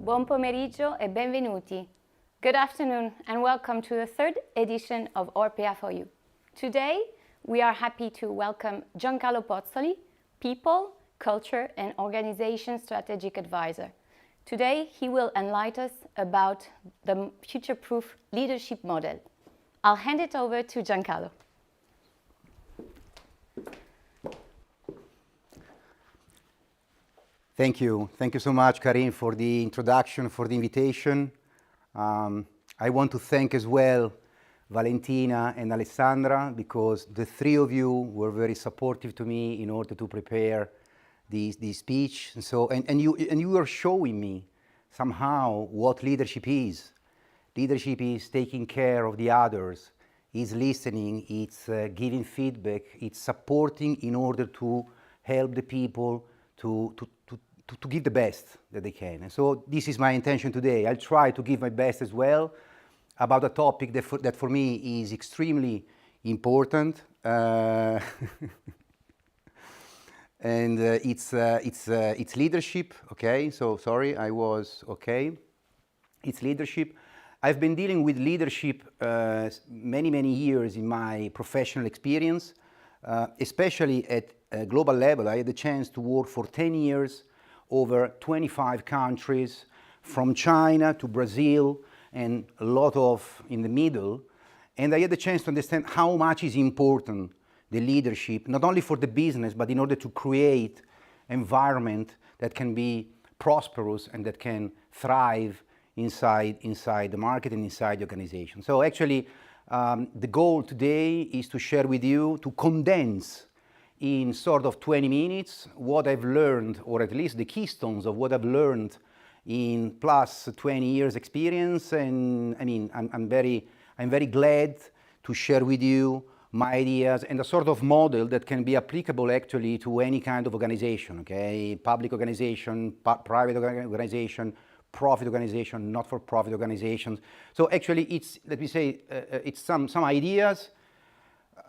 buon pomeriggio e benvenuti. Good afternoon and welcome to the third edition of ORPEA for You. Today, we are happy to welcome Giancarlo Pozzoli, People, Culture and Organization Strategic Advisor. Today, he will enlighten us about the future-proof leadership model. I'll hand it over to Giancarlo. Thank you. Thank you so much, Karim, for the introduction, for the invitation. I want to thank as well Valentina and Alessandra, because the three of you were very supportive to me in order to prepare this speech. And you are showing me somehow what leadership is. Leadership is taking care of the others, is listening, it's giving feedback, it's supporting in order to help the people to give the best that they can. And so this is my intention today. I'll try to give my best as well about a topic that for me is extremely important. And it's leadership, okay? So sorry, It's leadership. I've been dealing with leadership many years in my professional experience, especially at a global level. I had the chance to work for 10 years over 25 countries, from China to Brazil, and a lot of in the middle. And I had the chance to understand how much is important the leadership, not only for the business, but in order to create environment that can be prosperous and that can thrive inside the market and inside the organization. So actually, the goal today is to share with you, to condense in sort of 20 minutes what I've learned, or at least the keystones of what I've learned in plus 20 years experience. And I mean, I'm very glad to share with you my ideas and a sort of model that can be applicable actually to any kind of organization, okay? Public organization, private organization, profit organization, not-for-profit organizations. So actually it's, let me say, it's some ideas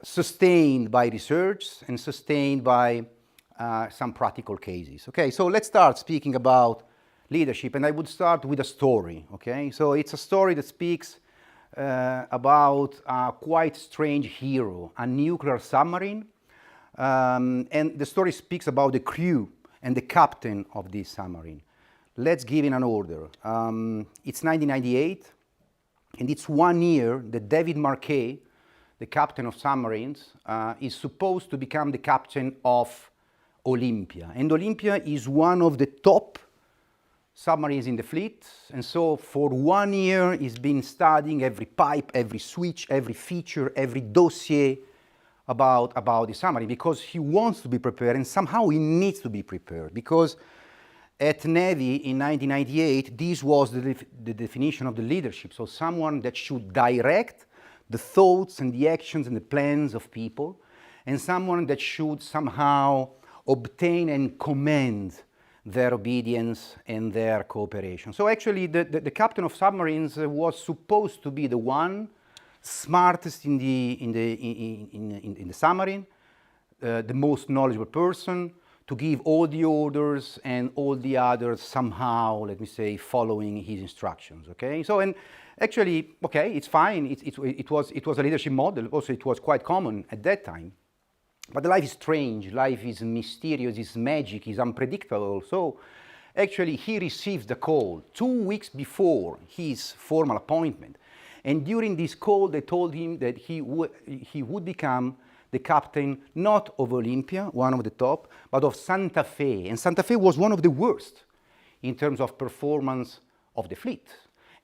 sustained by research and sustained by some practical cases. Okay, so let's start speaking about leadership, and I would start with a story, okay? So it's a story that speaks about a quite strange hero, a nuclear submarine, and the story speaks about the crew and the captain of this submarine. Let's give it an order. It's 1998, and it's 1 year that David Marquet, the captain of submarines, is supposed to become the captain of Olympia. And Olympia is one of the top submarines in the fleet. And so for 1 year, he's been studying every pipe, every switch, every feature, every dossier about the submarine, because he wants to be prepared, and somehow he needs to be prepared. Because at Navy in 1998, this was the definition of the leadership. So someone that should direct the thoughts and the actions and the plans of people, and someone that should somehow obtain and command their obedience and their cooperation. So actually the captain of submarines was supposed to be the one smartest in the submarine, the most knowledgeable person, to give all the orders and all the others somehow, let me say, following his instructions, okay? So, and actually, okay, it's fine, it was a leadership model, also it was quite common at that time. But life is strange, life is mysterious, it's magic, it's unpredictable. So actually he received the call 2 weeks before his formal appointment. And during this call, they told him that he would become the captain not of Olympia, one of the top, but of Santa Fe. And Santa Fe was one of the worst in terms of performance of the fleet.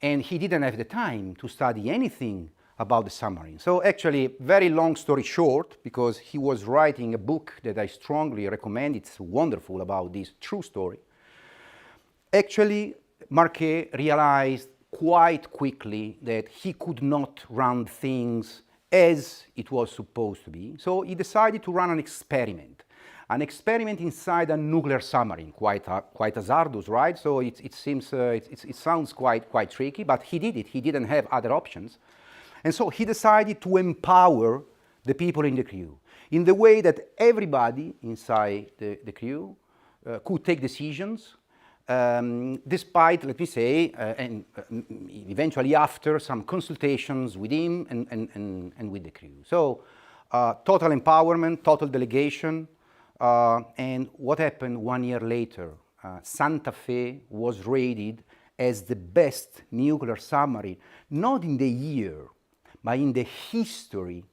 And he didn't have the time to study anything about the submarine. So actually, very long story short, because he was writing a book that I strongly recommend, it's wonderful, about this true story. Actually, Marquet realized quite quickly that he could not run things as it was supposed to be. So he decided to run an experiment inside a nuclear submarine, quite hazardous, right? So it sounds quite tricky, but he did it. He didn't have other options. And so he decided to empower the people in the crew in the way that everybody inside the crew could take decisions, despite, let me say, and eventually after some consultations with him and with the crew. So total empowerment, total delegation, and what happened 1 year later? Santa Fe was rated as the best nuclear submarine, not in the year, but in the history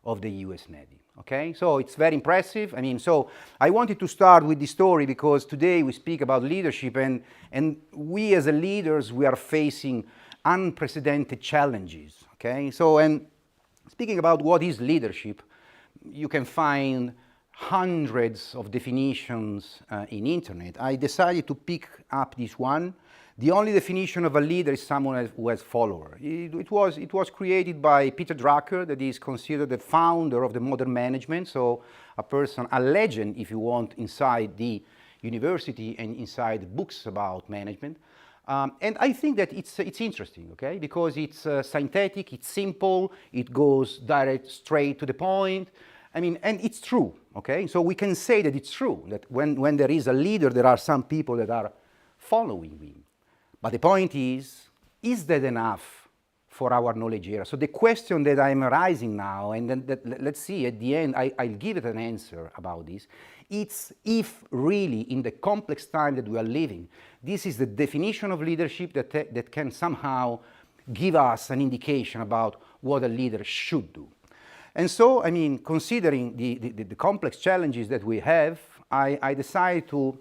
of the US Navy. Okay, so it's very impressive. I mean, so I wanted to start with this story because today we speak about leadership, and we as leaders, we are facing unprecedented challenges. Okay, so and speaking about what is leadership, you can find hundreds of definitions in internet. I decided to pick up this one. The only definition of a leader is someone who has followers. It was created by Peter Drucker, that is considered the founder of the modern management, so a person, a legend, if you want, inside the university and inside books about management. And I think that it's interesting, okay, because it's synthetic, it's simple, it goes direct, straight to the point. I mean, and it's true, okay? So we can say that it's true, that when there is a leader, there are some people that are following him. But the point is that enough for our knowledge era? So the question that I'm raising now, and then let's see at the end, I'll give it an answer about this. It's if really in the complex time that we are living, this is the definition of leadership that can somehow give us an indication about what a leader should do. And so, I mean, considering the complex challenges that we have, I decided to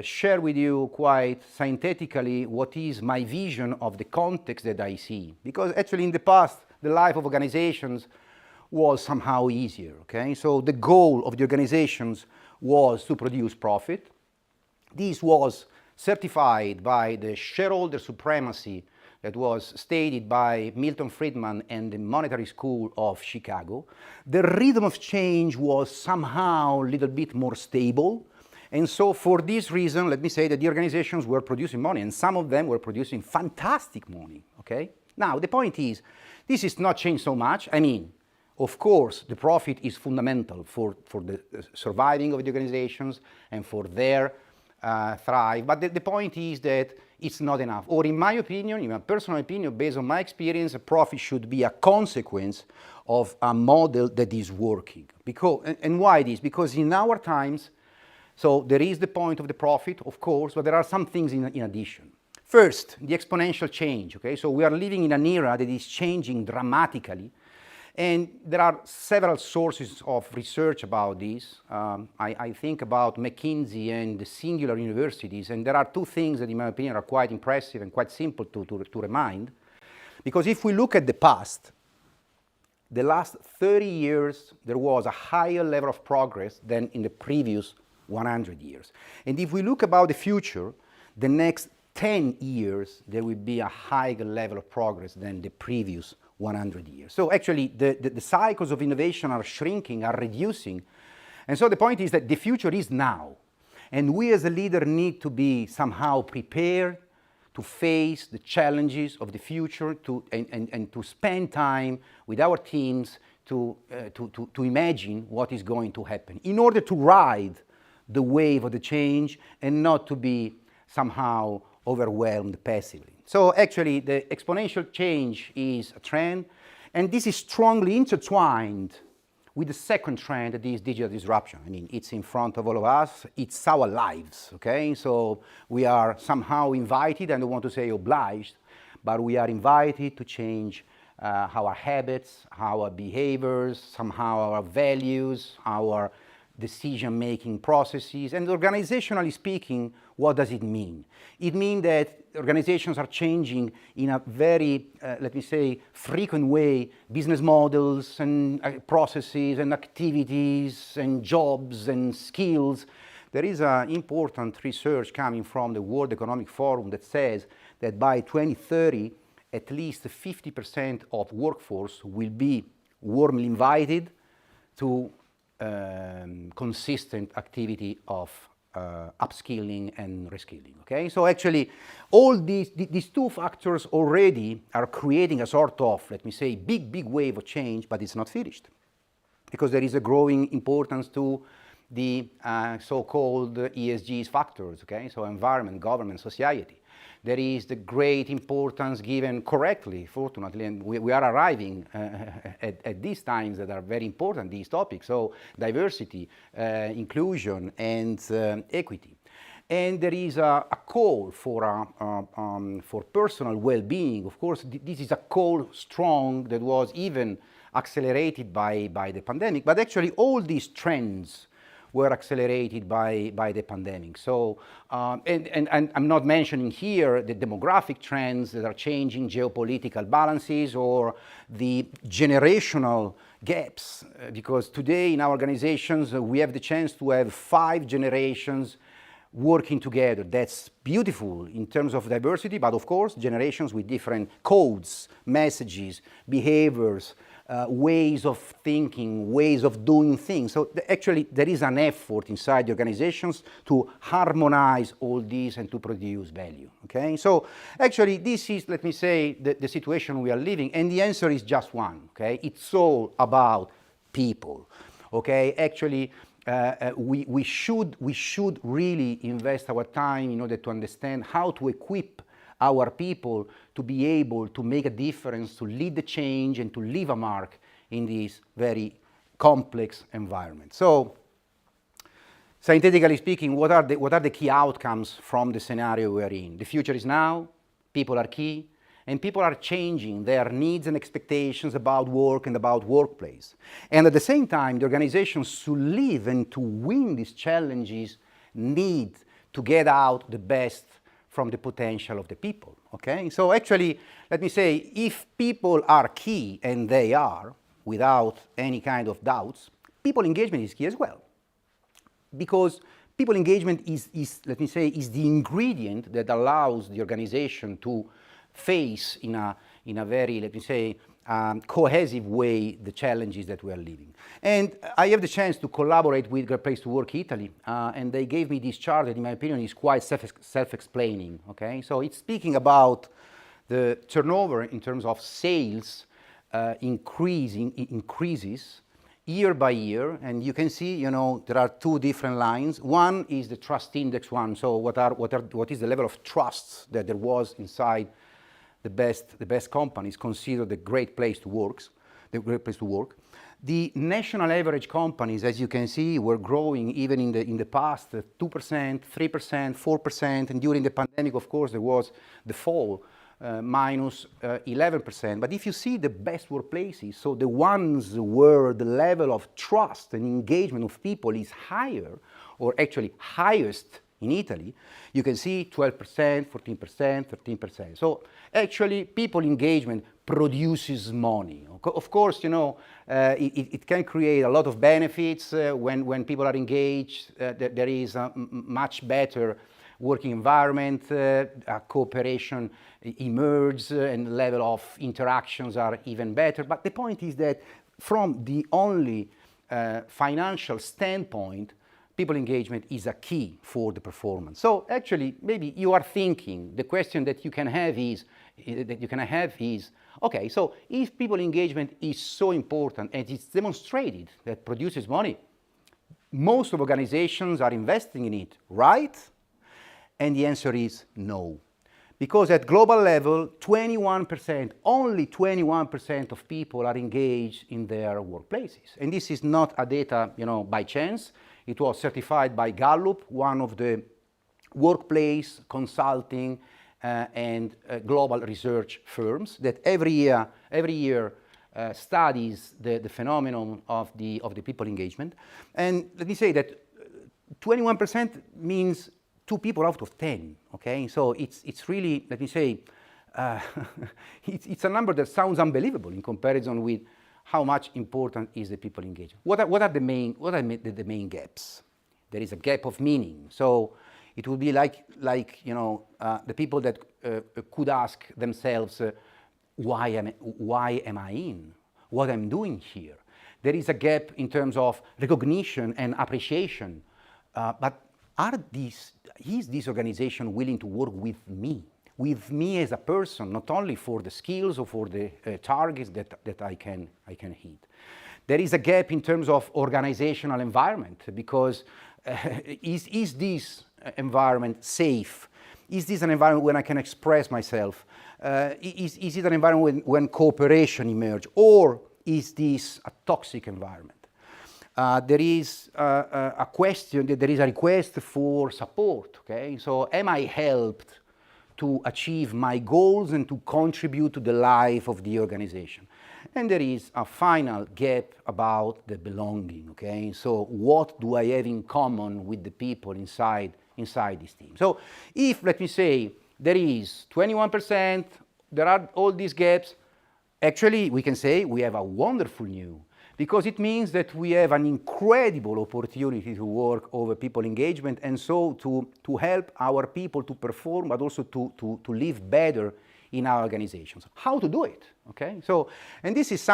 share with you quite synthetically what is my vision of the context that I see. Because actually in the past, the life of organizations was somehow easier, okay? So the goal of the organizations was to produce profit. This was certified by the shareholder supremacy that was stated by Milton Friedman and the Monetary School of Chicago. The rhythm of change was somehow a little bit more stable. And so for this reason, let me say that the organizations were producing money, and some of them were producing fantastic money, okay? Now, the point is, this is not changed so much. I mean, of course, the profit is fundamental for the surviving of the organizations and for their thrive. But the point is that it's not enough. Or in my opinion, in my personal opinion, based on my experience, a profit should be a consequence of a model that is working. And why this? Because in our times, so there is the point of the profit, of course, but there are some things in addition. First, the exponential change, okay? So we are living in an era that is changing dramatically, and there are several sources of research about this. I think about McKinsey and the singular universities, and there are two things that, in my opinion, are quite impressive and quite simple to remind. Because if we look at the past, the last 30 years, there was a higher level of progress than in the previous 100 years. And if we look about the future, the next 10 years, there will be a higher level of progress than the previous 100 years. So actually, the cycles of innovation are shrinking, are reducing. And so the point is that the future is now. And we as a leader need to be somehow prepared to face the challenges of the future and to spend time with our teams to imagine what is going to happen in order to ride the wave of the change and not to be somehow overwhelmed passively. So actually the exponential change is a trend, and this is strongly intertwined with the second trend, that is digital disruption. I mean, it's in front of all of us, it's our lives, okay? So we are somehow invited, I don't want to say obliged, but we are invited to change our habits, our behaviors, somehow our values, our decision-making processes. And organizationally speaking, what does it mean? It means that organizations are changing in a very, let me say, frequent way, business models and processes and activities and jobs and skills. There is important research coming from the World Economic Forum that says that by 2030, at least 50% of workforce will be warmly invited to consistent activity of upskilling and reskilling, okay? So actually, all these two factors already are creating a sort of, let me say, big wave of change, but it's not finished. Because there is a growing importance to the so-called ESG factors, okay? So environment, government, society. There is the great importance given correctly, fortunately, and we are arriving at these times that are very important, these topics, so diversity, inclusion, and equity. And there is a call for personal well-being. Of course, this is a call strong that was even accelerated by the pandemic, but actually all these trends were accelerated by the pandemic. So, and I'm not mentioning here the demographic trends that are changing geopolitical balances or the generational gaps, because today in our organizations we have the chance to have 5 generations working together. That's beautiful in terms of diversity, but of course generations with different codes, messages, behaviors, ways of thinking, ways of doing things. So actually there is an effort inside the organizations to harmonize all these and to produce value, okay? So actually this is, let me say, the situation we are living, and the answer is just one, okay? It's all about people, okay? Actually, we should really invest our time in order to understand how to equip our people to be able to make a difference, to lead the change, and to leave a mark in this very complex environment. So, synthetically speaking, what are the key outcomes from the scenario we are in? The future is now, people are key, and people are changing their needs and expectations about work and about workplace. And at the same time, the organizations to live and to win these challenges need to get out the best from the potential of the people, okay? So actually, let me say, if people are key, and they are, without any kind of doubts, people engagement is key as well. Because people engagement is, let me say, is the ingredient that allows the organization to face in a very, let me say, cohesive way the challenges that we are living. And I have the chance to collaborate with Great Place to Work Italy, and they gave me this chart that in my opinion is quite self-explaining, okay? So it's speaking about the turnover in terms of sales increases year by year, and you can see, you know, there are 2 different lines. One is the trust index one, so what is the level of trust that there was inside the best companies considered the great place to work, The national average companies, as you can see, were growing even in the past, 2%, 3%, 4%, and during the pandemic, of course, there was the fall, minus 11%. But if you see the best workplaces, so the ones where the level of trust and engagement of people is higher, or actually highest in Italy, you can see 12%, 14%, 13%. So actually, people engagement produces money. Of course, you know, it can create a lot of benefits when people are engaged. There is a much better working environment, cooperation emerges, and the level of interactions are even better. But the point is that from the only financial standpoint, people engagement is a key for the performance. So actually, maybe you are thinking, the question that you can have is, okay, so if people engagement is so important and it's demonstrated that produces money, most of organizations are investing in it, right? And the answer is no. Because at global level, 21%, only 21% of people are engaged in their workplaces. And this is not a data, you know, by chance. It was certified by Gallup, one of the workplace consulting and global research firms that every year studies the phenomenon of the people engagement. And let me say that 21% means 2 people out of 10, okay? So it's really, let me say, it's a number that sounds unbelievable in comparison with how much important is the people engagement. What are the main gaps? There is a gap of meaning. So it would be like you know, the people that could ask themselves, why am I in? What I'm doing here? There is a gap in terms of recognition and appreciation. But is this organization willing to work with me as a person, not only for the skills or for the targets that I can hit? There is a gap in terms of organizational environment, because is this environment safe? Is this an environment when I can express myself? Is it an environment when cooperation emerges? Or is this a toxic environment? There is a question, there is a request for support, okay? So am I helped to achieve my goals and to contribute to the life of the organization? And there is a final gap about the belonging, okay? So what do I have in common with the people inside this team? So if, let me say, there is 21%, there are all these gaps, actually we can say we have a wonderful news, because it means that we have an incredible opportunity to work over people engagement, and so to help our people to perform, but also to live better in our organizations. How to do it, okay? So, and this is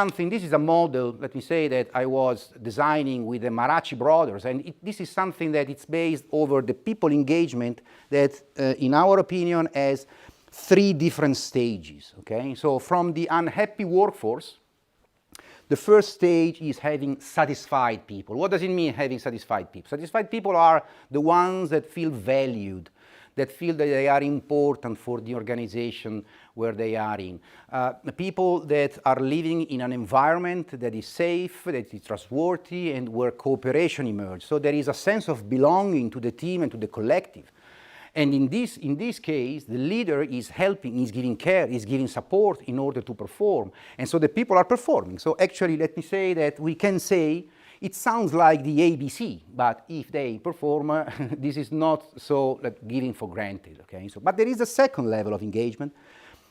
a model, let me say, that I was designing with the Marachi brothers, and this is something that it's based over the people engagement that, in our opinion, has 3 different stages, okay? So from the unhappy workforce, the first stage is having satisfied people. What does it mean, having satisfied people? Satisfied people are the ones that feel valued, that feel that they are important for the organization where they are in. People that are living in an environment that is safe, that is trustworthy, and where cooperation emerges. So there is a sense of belonging to the team and to the collective. And in this case, the leader is helping, is giving care, is giving support in order to perform. And so the people are performing. So actually, let me say that we can say it sounds like the ABC, but if they perform, this is not so given for granted, okay? So, but there is a second level of engagement.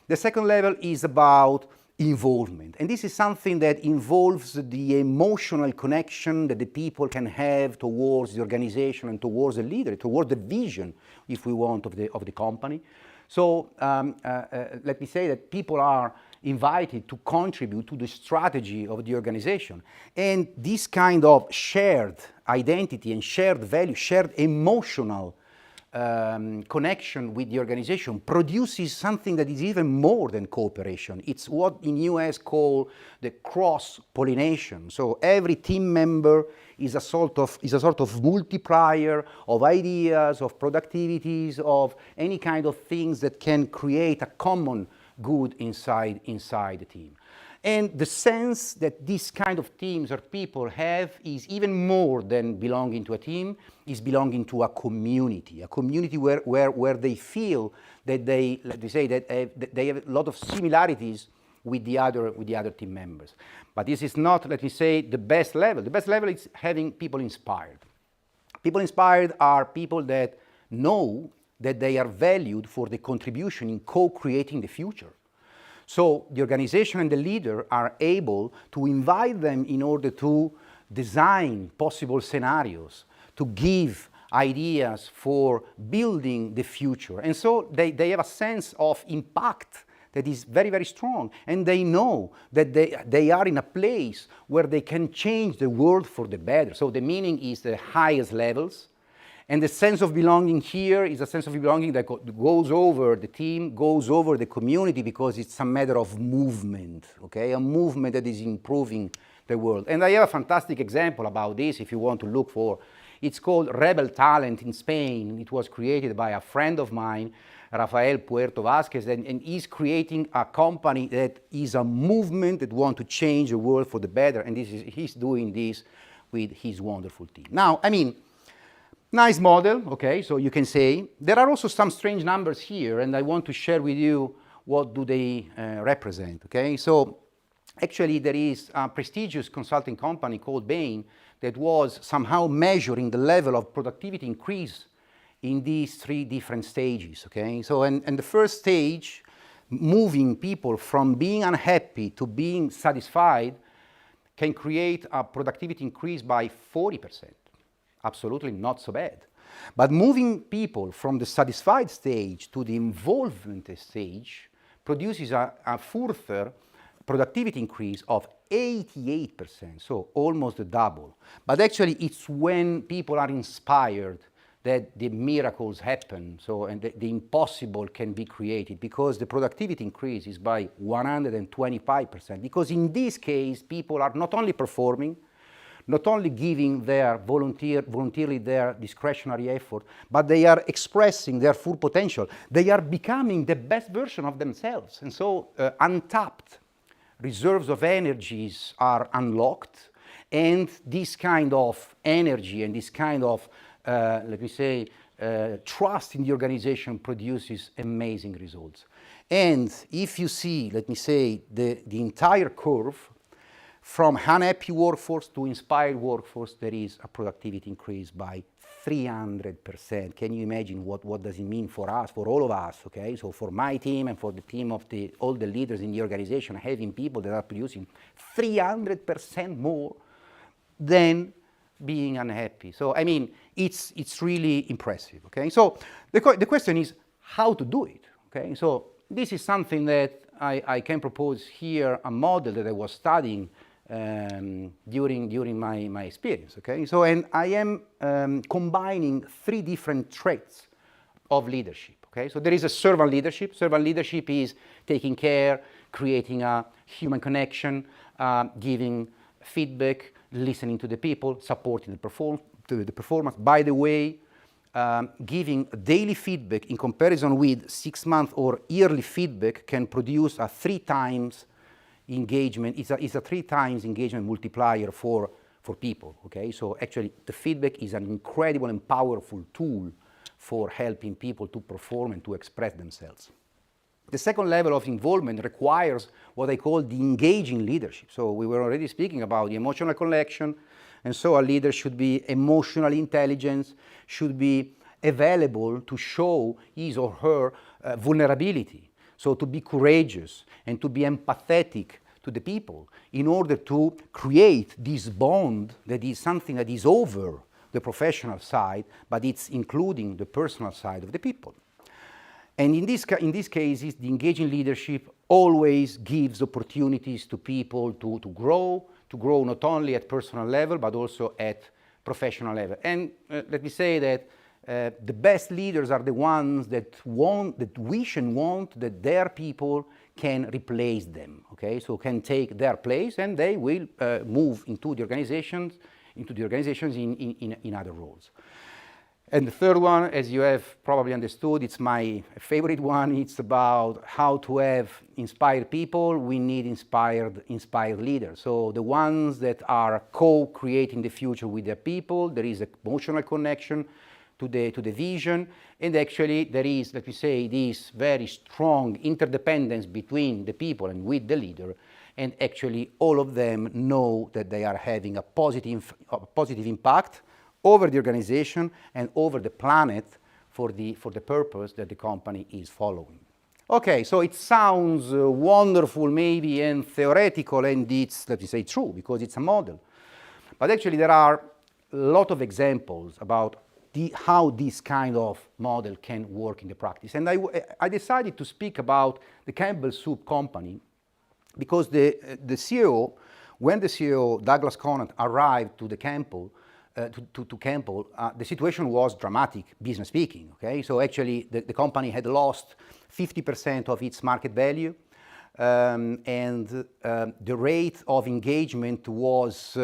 The second level is about involvement. And this is something that involves the emotional connection that the people can have towards the organization and towards the leader, towards the vision, if we want, of the company. So let me say that people are invited to contribute to the strategy of the organization. And this kind of shared identity and shared value, shared emotional connection with the organization produces something that is even more than cooperation. It's what in US called the cross-pollination. So every team member is a sort of multiplier of ideas, of productivities, of any kind of things that can create a common good inside the team. And the sense that this kind of teams or people have is even more than belonging to a team, is belonging to a community where they feel that they have a lot of similarities with the other team members. But this is not, let me say, the best level. The best level is having people inspired. People inspired are people that know that they are valued for the contribution in co-creating the future. So the organization and the leader are able to invite them in order to design possible scenarios, to give ideas for building the future. And so they have a sense of impact that is very, very strong. And they know that they are in a place where they can change the world for the better. So the meaning is the highest levels. And the sense of belonging here is a sense of belonging that goes over the team, goes over the community, because it's a matter of movement, okay? A movement that is improving the world. And I have a fantastic example about this if you want to look for. It's called Rebel Talent in Spain. It was created by a friend of mine, Rafael Puerto Vasquez, and he's creating a company that is a movement that wants to change the world for the better. And he's doing this with his wonderful team. Now, I mean, nice model, okay, so you can say. There are also some strange numbers here, and I want to share with you what do they represent, okay? So actually there is a prestigious consulting company called Bain that was somehow measuring the level of productivity increase in these 3 different stages, okay? So, and the first stage, moving people from being unhappy to being satisfied, can create a productivity increase by 40%. Absolutely not so bad. But moving people from the satisfied stage to the involvement stage produces a further productivity increase of 88%, so almost double. But actually it's when people are inspired that the miracles happen, so, and the impossible can be created, because the productivity increases by 125%. Because in this case, people are not only performing, not only giving their voluntarily their discretionary effort, but they are expressing their full potential. They are becoming the best version of themselves. And so untapped reserves of energies are unlocked, and this kind of energy and this kind of let me say, trust in the organization produces amazing results. And if you see, let me say, the entire curve, from unhappy workforce to inspired workforce, there is a productivity increase by 300%. Can you imagine what does it mean for us, for all of us, okay? So for my team and for the team of all the leaders in the organization, having people that are producing 300% more than being unhappy. So, I mean, it's really impressive, okay? So the question is how to do it, okay? So this is something that I can propose here, a model that I was studying during my experience, okay? So, and I am combining 3 different traits of leadership, okay? So there is a servant leadership. Servant leadership is taking care, creating a human connection, giving feedback, listening to the people, supporting the performance. By the way, giving daily feedback in comparison with 6-month or yearly feedback can produce a 3 times engagement. It's a 3 times engagement multiplier for people, okay? So actually the feedback is an incredible and powerful tool for helping people to perform and to express themselves. The second level of involvement requires what I call the engaging leadership. So we were already speaking about the emotional connection, and so a leader should be emotionally intelligent, should be available to show his or her vulnerability. So to be courageous and to be empathetic to the people in order to create this bond that is something that is over the professional side, but it's including the personal side of the people. And in these cases, the engaging leadership always gives opportunities to people to grow not only at personal level, but also at professional level. And let me say that the best leaders are the ones that wish and want that their people can replace them, okay? So can take their place, and they will move into the organizations in other roles. And the third one, as you have probably understood, it's my favorite one. It's about how to have inspired people. We need inspired leaders. So the ones that are co-creating the future with their people. There is an emotional connection to the vision. And actually there is, let me say, this very strong interdependence between the people and with the leader. And actually all of them know that they are having a positive impact over the organization and over the planet for the purpose that the company is following. Okay, so it sounds wonderful maybe and theoretical, and it's, let me say, true because it's a model. But actually there are a lot of examples about how this kind of model can work in the practice. And I decided to speak about the Campbell Soup Company because the CEO, when the CEO Douglas Conant arrived to the Campbell, the situation was dramatic, business speaking, okay? So actually the company had lost 50% of its market value, and the rate of engagement was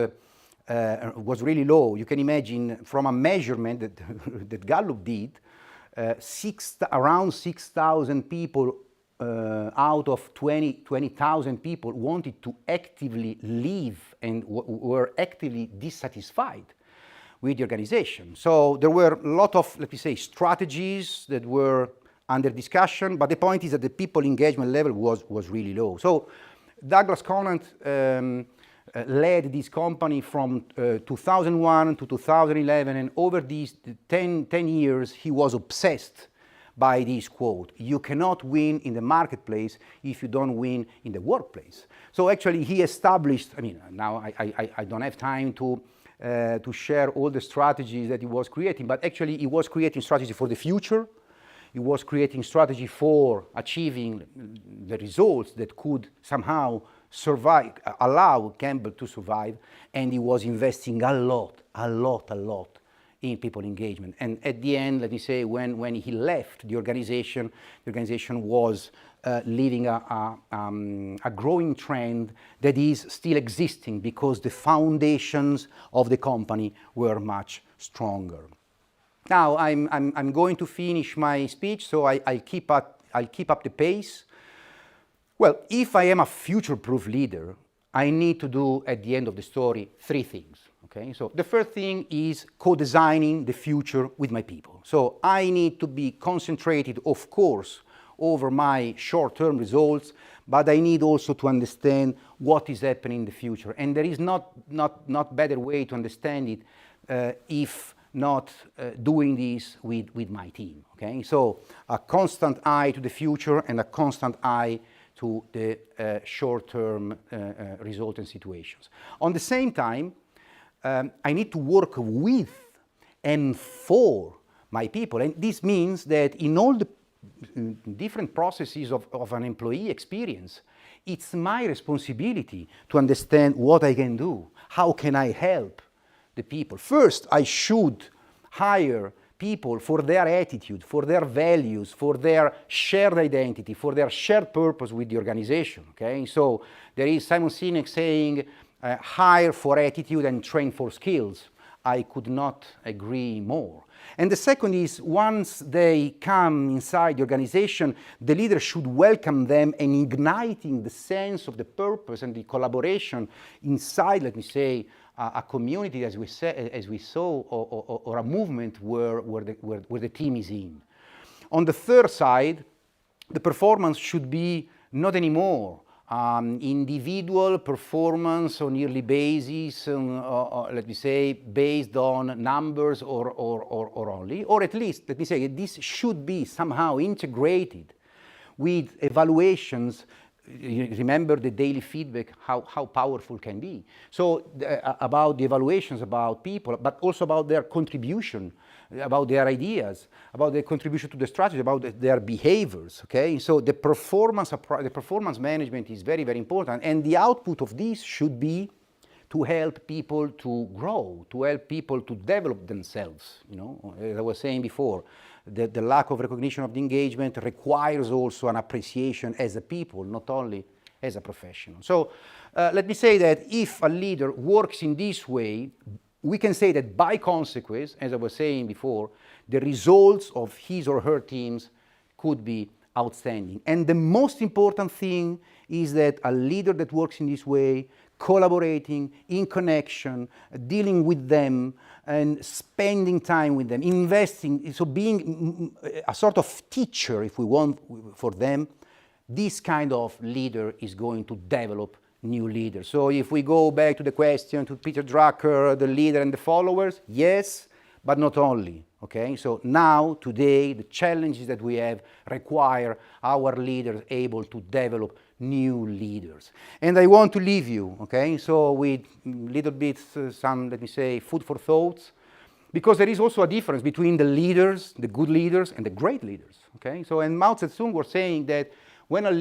really low. You can imagine from a measurement that Gallup did, around 6,000 people out of 20,000 people wanted to actively leave and were actively dissatisfied with the organization. So there were a lot of, let me say, strategies that were under discussion, but the point is that the people engagement level was really low. So Douglas Conant led this company from 2001 to 2011, and over these 10 years, he was obsessed by this quote: "You cannot win in the marketplace if you don't win in the workplace." So actually he established, I mean, now I don't have time to share all the strategies that he was creating, but actually he was creating strategy for the future. He was creating strategy for achieving the results that could somehow survive, allow Campbell to survive, and he was investing a lot in people engagement. And at the end, let me say, when he left the organization was leading a growing trend that is still existing because the foundations of the company were much stronger. Now I'm going to finish my speech, so I'll keep up the pace. Well, if I am a future-proof leader, I need to do, at the end of the story, 3 things. Okay? So the first thing is co-designing the future with my people. So I need to be concentrated, of course, over my short-term results, but I need also to understand what is happening in the future. And there is not better way to understand it if not doing this with my team. Okay? So a constant eye to the future and a constant eye to the short-term result and situations. On the same time, I need to work with and for my people. And this means that in all the different processes of an employee experience, it's my responsibility to understand what I can do. How can I help the people? First, I should hire people for their attitude, for their values, for their shared identity, for their shared purpose with the organization. Okay? So there is Simon Sinek saying, hire for attitude and train for skills. I could not agree more. And the second is, once they come inside the organization, the leader should welcome them and igniting the sense of the purpose and the collaboration inside, let me say, a community, as we saw, or a movement where the team is in. On the third side, the performance should be not anymore individual performance on yearly basis, let me say, based on numbers or only, or at least, let me say, this should be somehow integrated with evaluations. You remember the daily feedback, how powerful can be. So about the evaluations about people, but also about their contribution, about their ideas, about their contribution to the strategy, about their behaviors, okay? So the performance management is very, very important, and the output of this should be to help people to grow, to help people to develop themselves, you know, as I was saying before. The lack of recognition of the engagement requires also an appreciation as a people, not only as a professional. So let me say that if a leader works in this way, we can say that by consequence, as I was saying before, the results of his or her teams could be outstanding. And the most important thing is that a leader that works in this way, collaborating, in connection, dealing with them, and spending time with them, investing, so being a sort of teacher, if we want, for them, this kind of leader is going to develop new leaders. So if we go back to the question to Peter Drucker, the leader and the followers, yes, but not only, okay? So now, today, the challenges that we have require our leaders able to develop new leaders. And I want to leave you, okay, so with little bit some, let me say, food for thoughts, because there is also a difference between the leaders, the good leaders, and the great leaders, okay? So, and Mao Zedong was saying that when a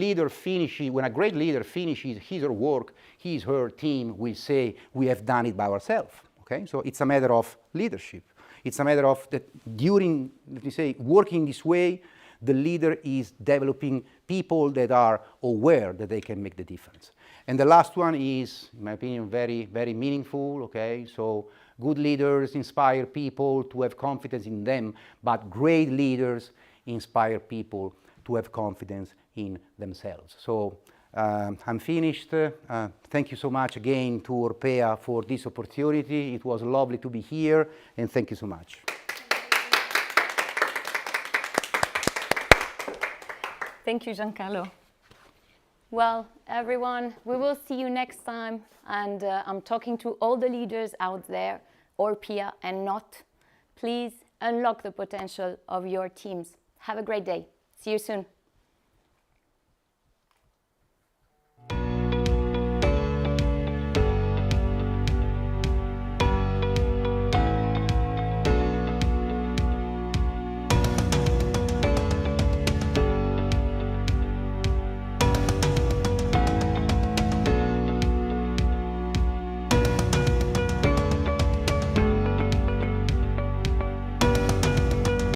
great leader finishes his or work, his or her team will say, we have done it by ourselves, okay? So it's a matter of leadership. It's a matter of that during, let me say, working this way, the leader is developing people that are aware that they can make the difference. And the last one is, in my opinion, very, very meaningful, okay? So good leaders inspire people to have confidence in them, but great leaders inspire people to have confidence in themselves. So I'm finished. Thank you so much again to ORPEA for this opportunity. It was lovely to be here, and thank you so much. Thank you, Giancarlo. Well, everyone, we will see you next time. And I'm talking to all the leaders out there, ORPEA and not. Please unlock the potential of your teams. Have a great day. See you soon.